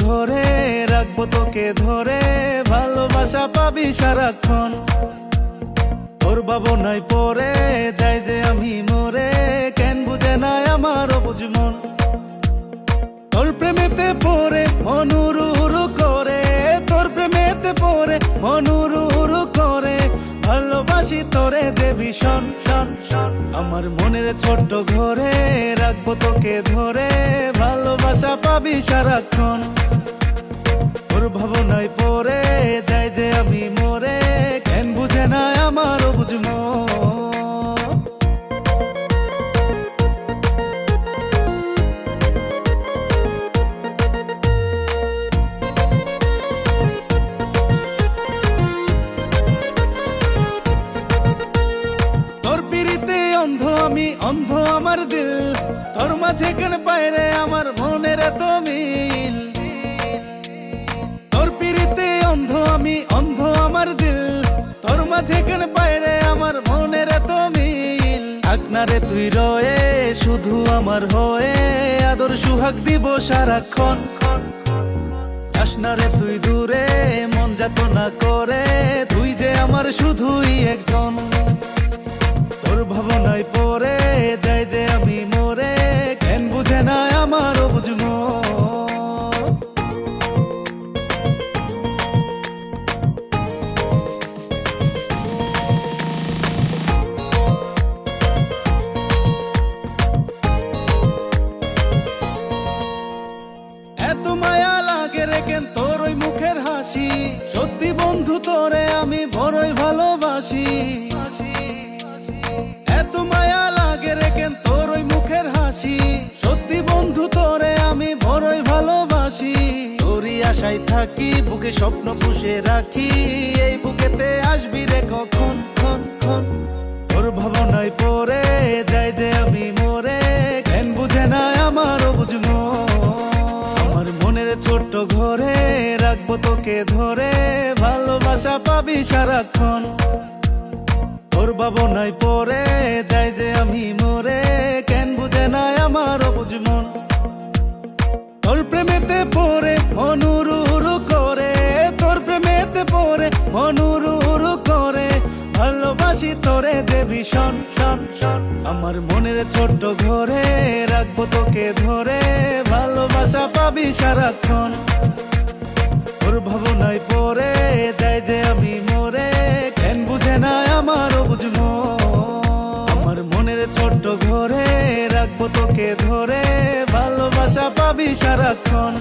ঘরে রাখবো তোকে ধরে, ভালোবাসা পাবি সারাক্ষণ। তোর ভাবনায় পরে যাই যে আমি মরে, কেন বুঝে নাই আমার অবুঝ মন। তোর প্রেমেতে পড়ে মন উড়ু উড়ু করে, তোর প্রেমেতে পড়ে মন উড়ু উড়ু করে, ভালোবাসি তোরে দেবী শোন শোন শোন। আমার মনের ছোট্ট ঘরে রাখবো তোকে ধরে, ভালোবাসা পাবি সারাক্ষণ। তোর ভাবনায় পড়ে যাই যে আমি মরে, কেন বুঝে না আমার অবুঝ মন। অন্ধ আমি অন্ধ আমার দিল, তোর মাঝে কেন পায়রে আমার মনের এত মিল। তোর পিড়িতে অন্ধ আমি অন্ধ আমার দিল, তোর মাঝে কেন পায়রে আমার মনের এত মিল। আকনারে তুই রয়ে শুধু আমার হয়ে, আদর সুহাগ দিব সারাক্ষণ। আসনারে তুই দূরে মন যাত না করে, তুই যে আমার শুধুই একজন। তোর ভাবনায় পড়ে যাই যে আমি মরে, কেন বুঝে না আমার অবুঝ মন। এত মায়া লাগে রে কেন তোর ওই মুখের হাসি, সত্যি বন্ধু তোরে আমি বড়ই ভালোবাসি। এত মায়া লাগে রে কেন তোর ওই মুখের হাসি, সত্যি বন্ধু তোরে আমি বড়ই ভালোবাসি। তোরই আশায় থাকি বুকে স্বপ্ন পুষে রাখি, এই বুকেতে আসবি রে কখন খন খন। তোর ভাবনায় পড়ে যাই যে আমি মরে, কেন বুঝে না আমার অবুঝ মন। আমার মনের ছোট্ট ঘরে রাখবো তোকে ধরে, ভালোবাসা পাবি সারাক্ষণ। তোর ভাবনায় পড়ে যাই যে আমি মরে, কেন বুঝে না আমার অবুঝ মন। তোর প্রেমেতে পড়ে মন উড়ু উড়ু করে, তোর প্রেমেতে পড়ে মন উড়ু উড়ু করে, ভালোবাসি তোরে দেবী শোন শোন শোন। আমার মনের ছোট্ট ঘরে রাখবো তোকে ধরে, ভালোবাসা পাবি সারাক্ষণ। তোর ভাবনায় পড়ে যাই যে আমি মরে, কেন বুঝে না আমার অবুঝ মন। আমার মনের ছোট্ট ঘরে রাখবো তোকে ধরে, ভালোবাসা পাবি সারাক্ষণ।